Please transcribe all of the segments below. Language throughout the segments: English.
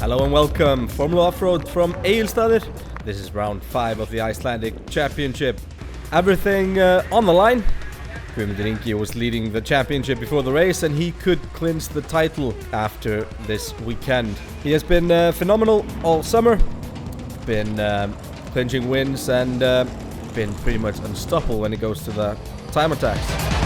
Hello and welcome, Formula Offroad from Egilsstadir. This is round 5 of the Icelandic Championship. Everything on the line. Guðmundur Ingi was leading the championship before the race and he could clinch the title after this weekend. He has been phenomenal all summer, been clinching wins and been pretty much unstoppable when it goes to the time attacks.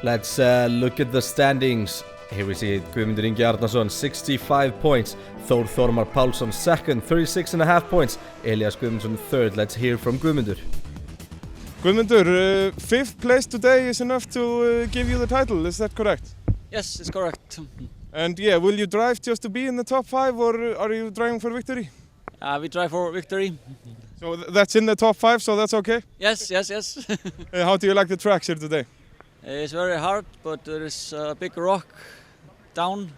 Let's look at the standings. Here we see Guðmundur Ingi Arnarsson, 65 points. Þór Þormar Pálsson second, 36.5 points. Elias Guðmundsson third. Let's hear from Guðmundur. Guðmundur, 5th place today is enough to give you the title, is that correct? Yes, it's correct. And yeah, will you drive just to be in the top 5 or are you driving for victory? We drive for victory. So that's in the top 5, so that's okay? Yes. How do you like the tracks here today? It's very hard, but there is a big rock down,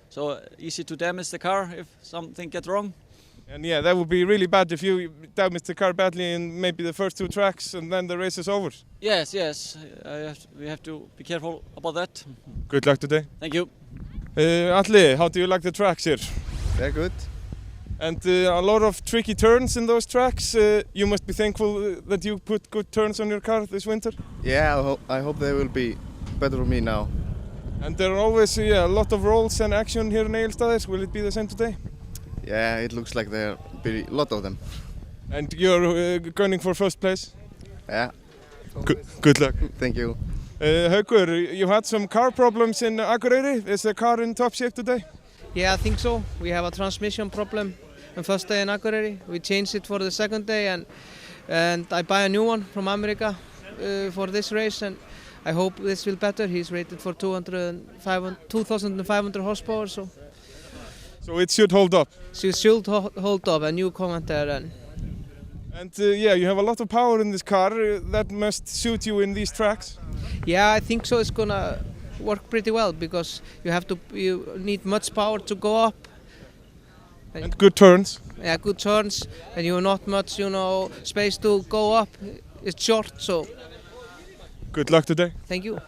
so easy to damage the car if something gets wrong. And yeah, that would be really bad if you damage the car badly in maybe the first 2 tracks and then the race is over. Yes. We have to be careful about that. Good luck today. Thank you. Atli, how do you like the tracks here? They're good. And a lot of tricky turns in those tracks. You must be thankful that you put good turns on your car this winter. Yeah, I hope they will be better for me now. And there are always a lot of rolls and action here in Egilsstadir. Will it be the same today? Yeah, it looks like there will be a lot of them. And you're gunning for first place? Yeah. Good luck. Thank you. Haukur, you had some car problems in Akureyri. Is the car in top shape today? Yeah, I think so. We have a transmission problem on first day in Akureyri. We changed it for the second day and I buy a new one from America for this race and I hope this will better. He's rated for 2,500 horsepower, so it should hold up. It should hold up, a new commentator. And yeah, you have a lot of power in this car. That must suit you in these tracks. Yeah, I think so. It's gonna work pretty well because you need much power to go up. And good turns. Yeah, good turns, and you have not much, space to go up. It's short, so. Good luck today. Thank you.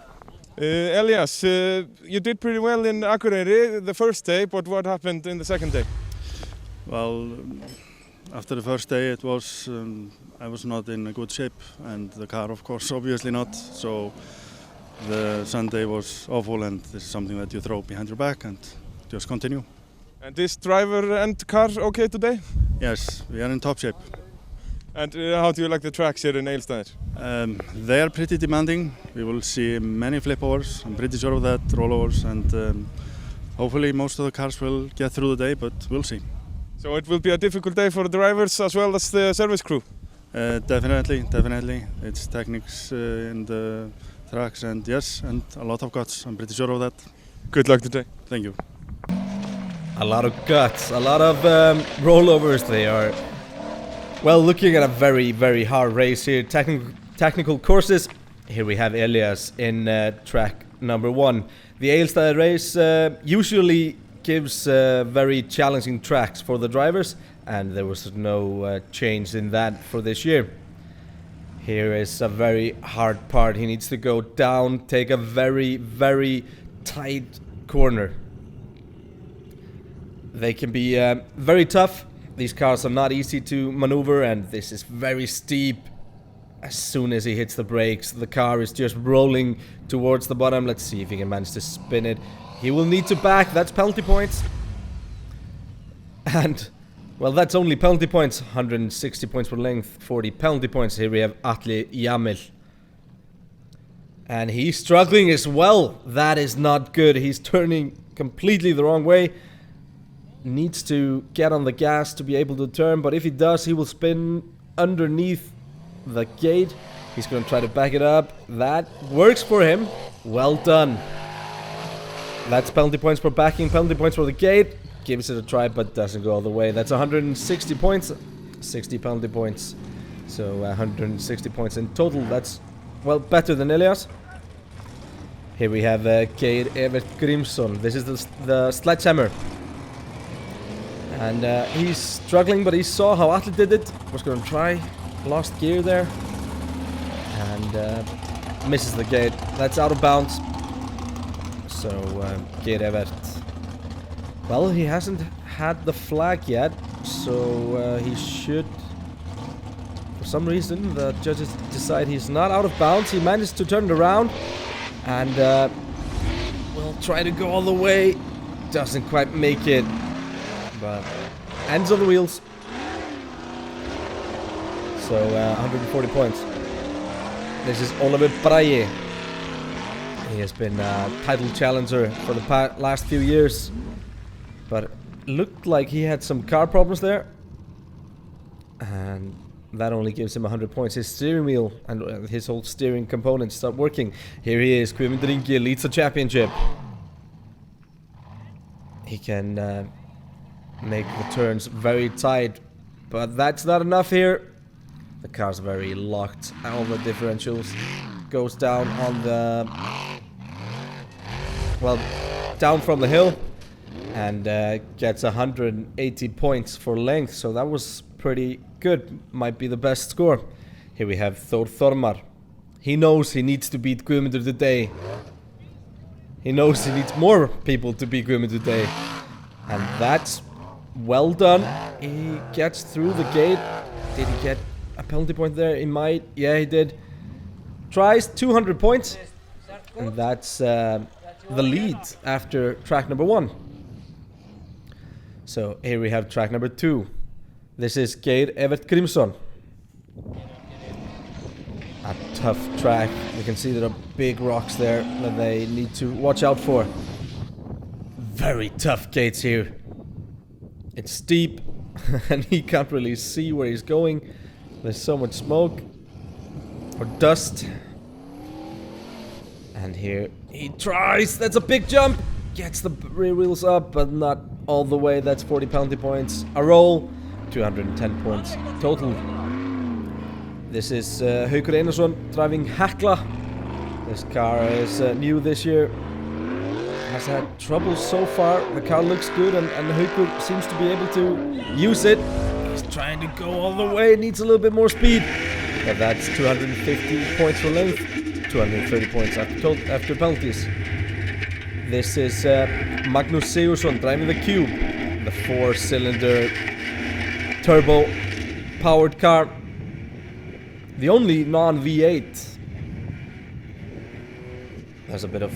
Elias, you did pretty well in Akureyri the first day, but what happened in the second day? Well, after the first day it was I was not in a good shape and the car of course obviously not, so the Sunday was awful and this is something that you throw behind your back and just continue. And this driver and car okay today? Yes, we are in top shape. And how do you like the tracks here in Egilsstadir? They are pretty demanding. We will see many flipovers, I'm pretty sure of that, rollovers, and hopefully most of the cars will get through the day, but we'll see. So it will be a difficult day for the drivers as well as the service crew? Definitely. It's techniques in the tracks and yes, and a lot of guts, I'm pretty sure of that. Good luck today. Thank you. A lot of guts, a lot of rollovers. They are, well, looking at a very, very hard race here. Technical courses. Here we have Elias in track number 1. The Egilsstadir race usually gives very challenging tracks for the drivers, and there was no change in that for this year. Here is a very hard part. He needs to go down, take a very, very tight corner. They can be very tough. These cars are not easy to maneuver, and this is very steep. As soon as he hits the brakes, the car is just rolling towards the bottom. Let's see if he can manage to spin it. He will need to back. That's penalty points. And, well, that's only penalty points. 160 points per length, 40 penalty points. Here we have Atli Jamil. And he's struggling as well. That is not good. He's turning completely the wrong way. Needs to get on the gas to be able to turn, but if he does, he will spin underneath the gate. He's going to try to back it up. That works for him. Well done. That's penalty points for backing, penalty points for the gate. Gives it a try, but doesn't go all the way. That's 160 points, 60 penalty points. So 160 points in total. That's, well, better than Elias. Here we have Geir Evert Grímsson. This is the sledgehammer. And he's struggling, but he saw how Atli did it. Was going to try. Lost gear there. and misses the gate. That's out of bounds. So Geir Evert, well, he hasn't had the flag yet, so he should. For some reason, the judges decide he's not out of bounds. He managed to turn it around, and will try to go all the way. Doesn't quite make it, but ends on the wheels. So 140 points. This is Oliver Bragi. He has been a title challenger for the last few years, but looked like he had some car problems there, and that only gives him 100 points. His steering wheel and his whole steering components start working. Here he is. Guðmundur Ingi leads the championship. He can make the turns very tight, but that's not enough here. The car's very locked. All the differentials goes down on the, well, down from the hill, and gets 180 points for length. So that was pretty good. Might be the best score. Here we have Þór Þormar. He knows he needs to beat Guðmundur today. He knows he needs more people to beat Guðmundur today. And that's well done. He gets through the gate. Did he get a penalty point there? He might. Yeah, he did. Tries 200 points. And that's the lead after track number 1. So here we have track number 2. This is Geir Evert Grímsson. A tough track. You can see there are big rocks there that they need to watch out for. Very tough gates here. It's steep and he can't really see where he's going. There's so much smoke or dust. And here he tries. That's a big jump. Gets the rear wheels up, but not all the way. That's 40 penalty points. A roll. 210 points total. This is Haukur Einarsson driving Hekla. This car is new this year. Has had trouble so far. The car looks good, and Haukur seems to be able to use it. He's trying to go all the way. Needs a little bit more speed. But that's 250 points for length. 230 points after penalties. This is Magnus Sigurðsson driving the Cube. The 4-cylinder turbo powered car. The only non-V8. There's a bit of...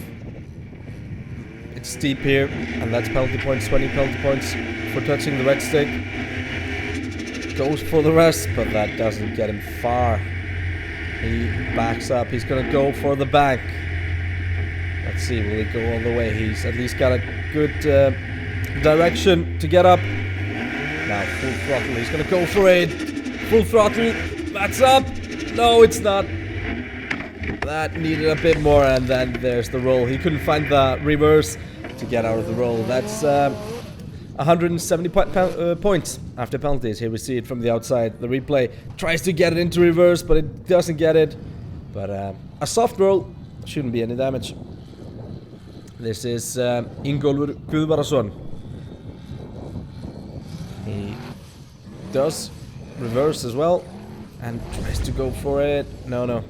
It's steep here, and that's penalty points, 20 penalty points for touching the red stick. Goes for the rest, but that doesn't get him far. He backs up, he's gonna go for the back. Let's see, will he go all the way? He's at least got a good direction to get up. Now, full throttle, he's gonna go for it. Full throttle, that's up. No, it's not. That needed a bit more, and then there's the roll. He couldn't find the reverse to get out of the roll. That's 170 points after penalties. Here we see it from the outside. The replay tries to get it into reverse, but it doesn't get it. But a soft roll, shouldn't be any damage. This is Ingólfur Guðbarason. He does reverse as well and tries to go for it. No,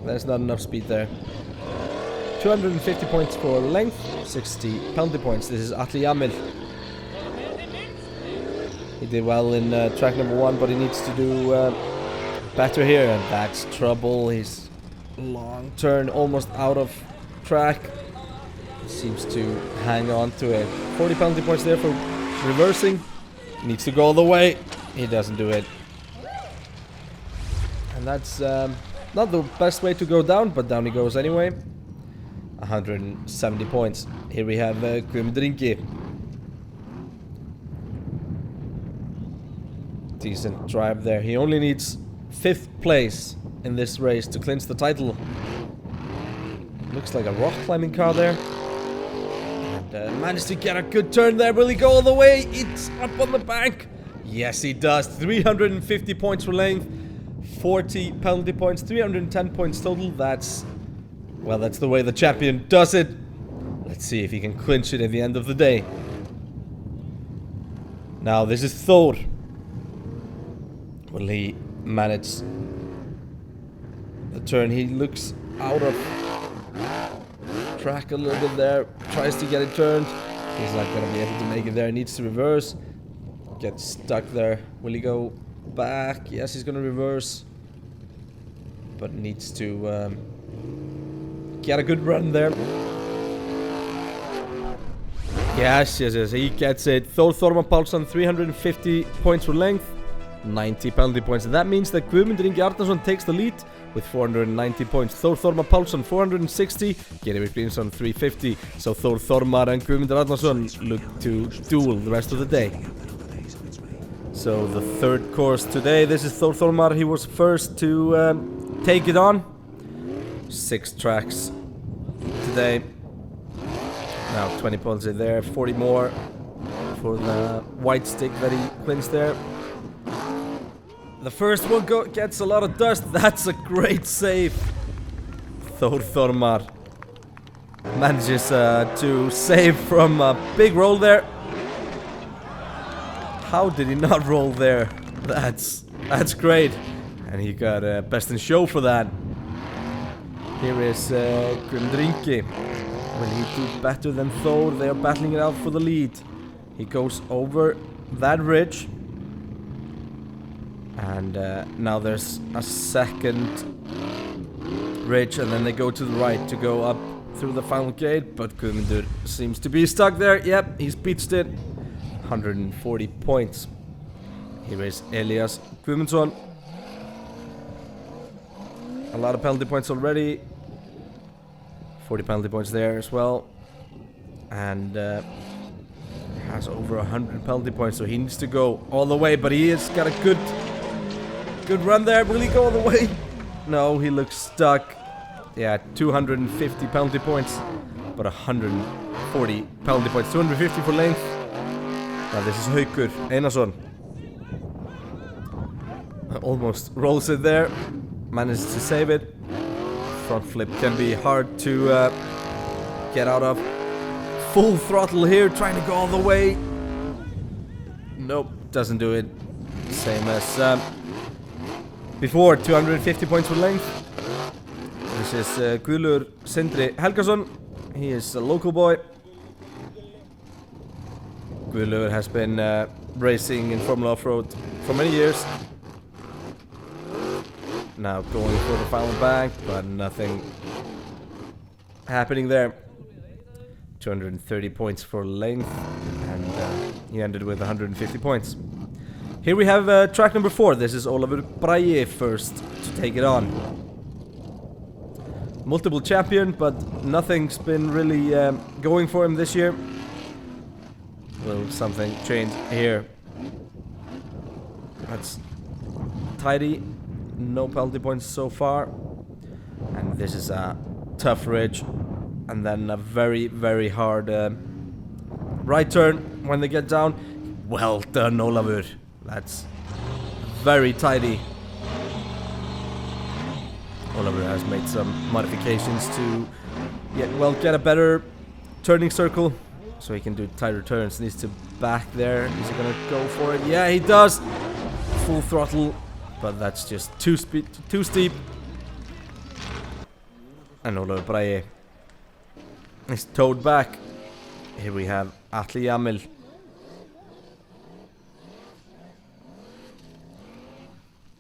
there's not enough speed there. 250 points for length, 60 penalty points. This is Atli Jamil. He did well in track number 1, but he needs to do better here, and that's trouble. He's long turn, almost out of track. Seems to hang on to it. 40 penalty points there for reversing. Needs to go all the way. He doesn't do it. And that's not the best way to go down, but down he goes anyway. 170 points. Here we have Guðmundur Ingi. Decent drive there. He only needs 5th place in this race to clinch the title. Looks like a rock climbing car there. And managed to get a good turn there. Will he go all the way? It's up on the bank. Yes, he does. 350 points for length. 40 penalty points. 310 points total. That's... well, that's the way the champion does it. Let's see if he can clinch it at the end of the day. Now, this is Thor. Will he manage the turn. He looks out of track a little bit there. Tries to get it turned. He's not gonna be able to make it there. He needs to reverse. Gets stuck there. Will he go back? Yes, he's gonna reverse. But needs to get a good run there. Yes, he gets it. Thor Thorman Pálsson, 350 points for length, 90 penalty points. And that means that Guðmundur Ingi Arnarsson takes the lead with 490 points. Thor Thorman Pálsson, 460. Geir Grímsson, 350. So Thor Thormar and Guðmundur Arnarsson look to duel the rest of the day. So the third course today, this is Thor Thormar. He was first to take it on. 6 tracks today. Now 20 points in there, 40 more for the white stick that he wins there. The first one gets a lot of dust. That's a great save. Thor Thormar manages to save from a big roll there. How did he not roll there? That's great. And he got best in show for that. Here is Guðmundur Ingi. Will he do better than Thor? They are battling it out for the lead. He goes over that ridge. And now there's a second ridge, and then they go to the right to go up through the final gate. But Guðmundur seems to be stuck there. Yep, he's beached it. 140 points. Here is Elias Guðmundsson. A lot of penalty points already. 40 penalty points there as well. And has over 100 penalty points, so he needs to go all the way. But he has got a good run there. Will he go all the way? No, he looks stuck. Yeah, 250 penalty points, but 140 penalty points. 250 for length. Now this is Haukur Einarsson. Almost rolls it there. Manages to save it. Front flip can be hard to get out of. Full throttle here, trying to go all the way. Nope, doesn't do it. Same as before, 250 points for length. This is Guðlaugur Sindri Helgason. He is a local boy. Guðlaugur has been racing in Formula Off-Road for many years. Now going for the final bank, but nothing happening there. 230 points for length, and he ended with 150 points. Here we have track number 4. This is Ólafur Bragi first to take it on. Multiple champion, but nothing's been really going for him this year. Will something change here? That's tidy. No penalty points so far. And this is a tough ridge. And then a very, very hard right turn when they get down. Well done, Ólafur. That's very tidy. Ólafur has made some modifications to get a better turning circle, so he can do tighter turns. Needs to back there. Is he gonna go for it? Yeah, he does. Full throttle, but that's just too steep. And Ólafur Bragi is towed back. Here we have Atli Jamil.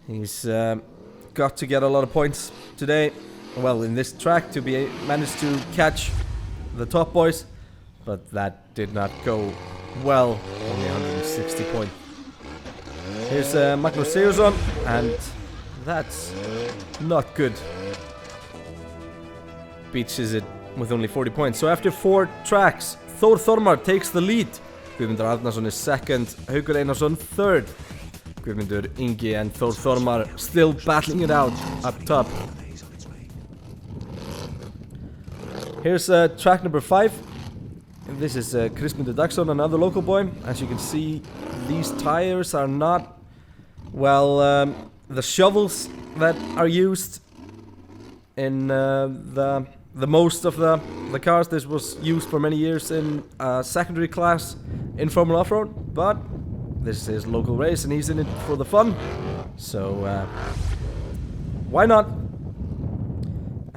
He's got to get a lot of points today. Well, in this track to be managed to catch the top boys, but that did not go well. Only 160 points. Here's Magnus Sigurðsson, and that's not good. Beaches it with only 40 points. So after 4 tracks, Thor Thormar takes the lead. Guðmundur Arnarsson is second, Haukur Einarsson third. Guðmundur Ingi and Thor Thormar still battling it out up top. Here's track number 5. And this is Kristmundur Dagsson, another local boy. As you can see, these tires are not, well, the shovels that are used in the most of the cars. This was used for many years in secondary class in Formula Off-Road, but this is his local race and he's in it for the fun. So why not?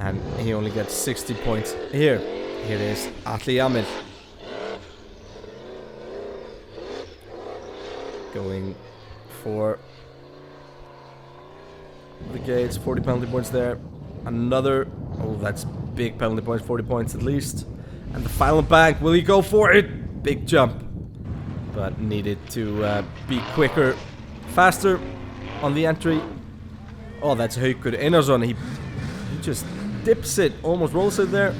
And he only gets 60 points here. Here is Atli Jamil. Going for the gates, 40 penalty points there. Another, oh that's big penalty points, 40 points at least. And the final bank, will he go for it? Big jump. But needed to be quicker, faster on the entry. Oh, that's Haukur Einarsson. He just dips it, almost rolls it there.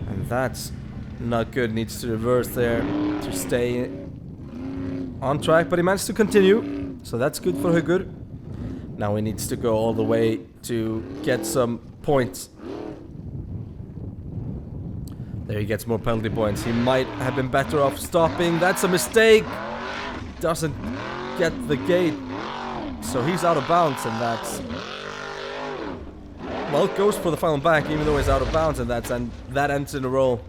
And that's not good, needs to reverse there to stay on track, but he managed to continue, so that's good for Haukur. Now he needs to go all the way to get some points. There he gets more penalty points. He might have been better off stopping. That's a mistake. Doesn't get the gate, so he's out of bounds, and that's, well, goes for the final bank even though he's out of bounds, and that ends in a roll.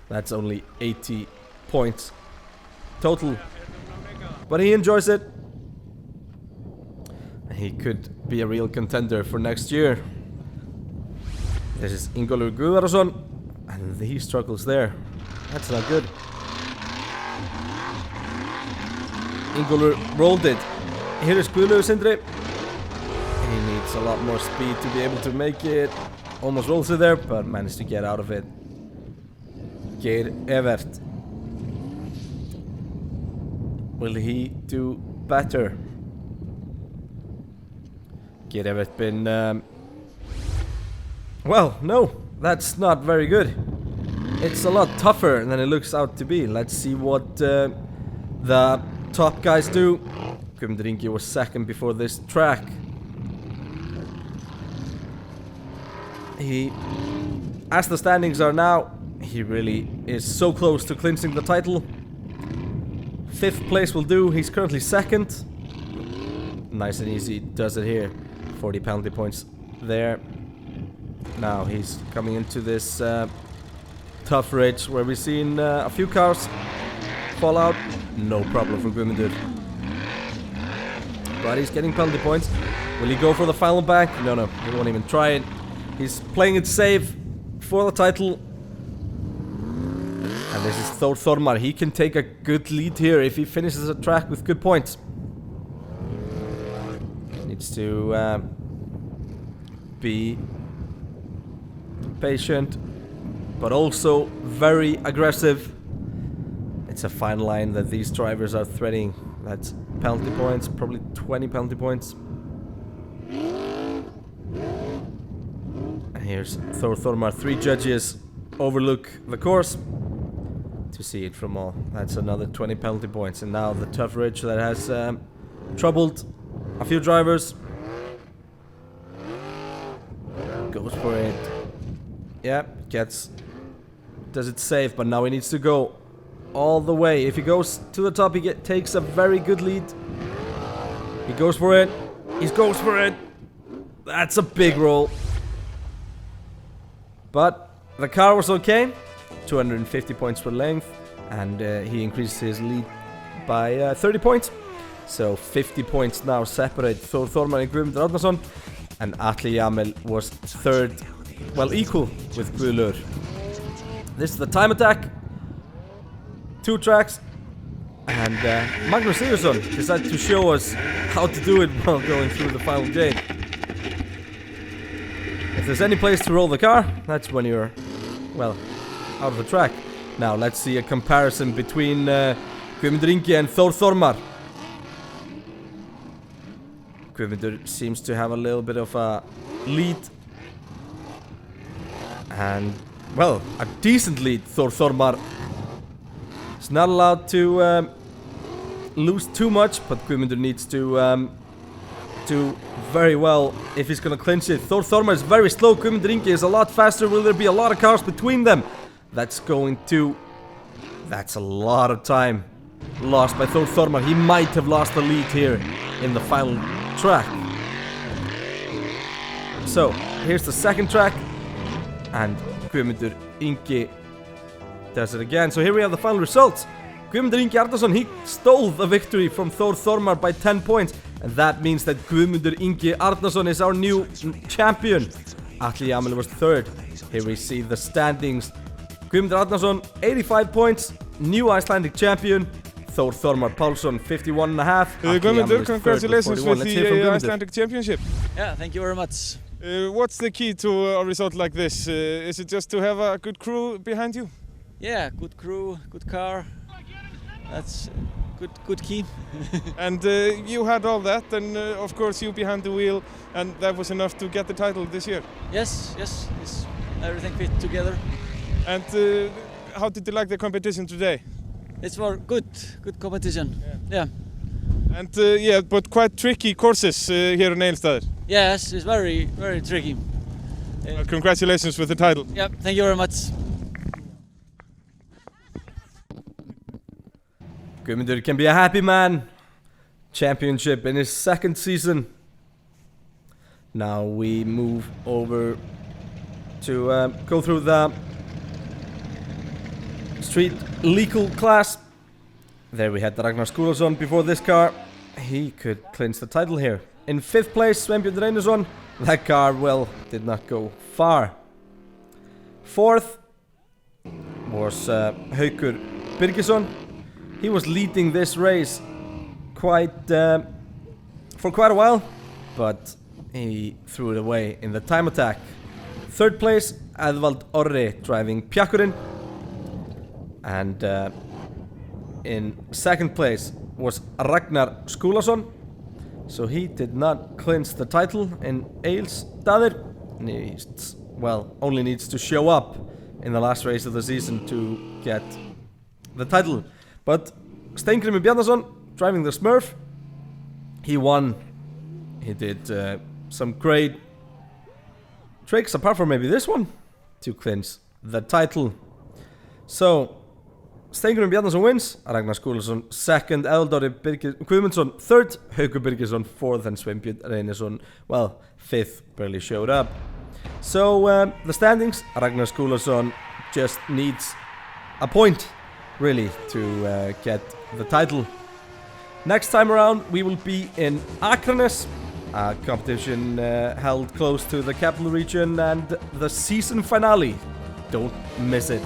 That's only 80 points total, but he enjoys it. He could be a real contender for next year. This is Ingólfur Guðarsson, and he struggles there. That's not good. Ingólfur rolled it. Here is Guðlaugur Sindri. He needs a lot more speed to be able to make it. Almost rolls it there, but managed to get out of it. Geir Evert. Will he do better? Geir Evert been... well, no, that's not very good. It's a lot tougher than it looks out to be. Let's see what the top guys do. Guðmundur Ingi was second before this track. As the standings are now, he really is so close to clinching the title. 5th place will do. He's currently 2nd. Nice and easy, does it here. 40 penalty points there. Now he's coming into this tough ridge where we've seen a few cars fall out. No problem for Guðmundur. But he's getting penalty points. Will he go for the final bank? No, he won't even try it. He's playing it safe for the title. And this is Þór Þormar. He can take a good lead here if he finishes the track with good points. Needs to be patient, but also very aggressive. It's a fine line that these drivers are threading. That's penalty points, probably 20 penalty points. And here's Þór Þormar. 3 judges overlook the course to see it from all. That's another 20 penalty points. And now the tough ridge that has troubled a few drivers. Goes for it. Yeah, does it safe, but now he needs to go all the way. If he goes to the top, he takes a very good lead. He goes for it. He goes for it. That's a big roll. But the car was okay. 250 points per length, and he increased his lead by 30 points. So 50 points now separate Þór Þormar and Guðmundur Árnason, and Atli Jamil was 3rd, well, equal with Guðlaugur. This is the time attack. 2 tracks, and Magnus Sigurðsson decided to show us how to do it while going through the final gate. If there's any place to roll the car, that's when you're, well, out of the track. Now let's see a comparison between Guðmundur Ingi and Þór Þormar. Guðmundur seems to have a little bit of a lead, and, well, a decent lead. Þór Þormar is not allowed to lose too much, but Guðmundur needs to do very well if he's gonna clinch it. Þór Þormar is very slow. Guðmundur Ingi is a lot faster. Will there be a lot of cars between them? That's a lot of time lost by Þór Þormar. He might have lost the lead here in the final track. So here's the 2nd track, and Guðmundur Ingi does it again. So here we have the final results. Guðmundur Ingi Arnarsson, he stole the victory from Þór Þormar by 10 points, And that means that Guðmundur Ingi Arnarsson is our new champion. Atli Jamil was third. Here we see the standings. Guðmundur Arnarsson, 85 points, new Icelandic champion. Thor Þormar Pálsson, 51.5. Guðmundur, congratulations with the Icelandic championship. Yeah, thank you very much. What's the key to a result like this? Is it just to have a good crew behind you? Yeah, good crew, good car. That's good key. And you had all that, and of course you behind the wheel, and that was enough to get the title this year. Yes, everything fit together. And how did you like the competition today? It's for good competition. Yeah. And yeah, but quite tricky courses here in Egilsstadir. Yes, it's very tricky. Congratulations with the title. Yeah, thank you very much. Guðmundur can be a happy man. Championship in his second season. Now we move over to go through the street legal class. There we had Ragnar Skúlason before this car. He could clinch the title here. In 5th place, Sveinbjörn Reynisson. That car, well, did not go far. 4th was Haukur Birgisson. He was leading this race for quite a while, but he threw it away in the time attack. 3rd place, Edvald Orri driving Pjakkurinn. And in 2nd place was Ragnar Skúlason. So he did not clinch the title in Egilsstadir. Only needs to show up in the last race of the season to get the title. But Steingrímur Bjarnason driving the Smurf, he won. He did some great tricks, apart from maybe this one, to clinch the title. So Steingrímur Bjarnason wins, Ragnar Skúlason 2nd, Eldori Guðmundsson 3rd, Haukur Birgisson 4th, and Sveinbjörn Reynisson, 5th, barely showed up. So the standings, Ragnar Skúlason just needs a point, really, to get the title. Next time around we will be in Akranes, a competition held close to the capital region, and the season finale. Don't miss it.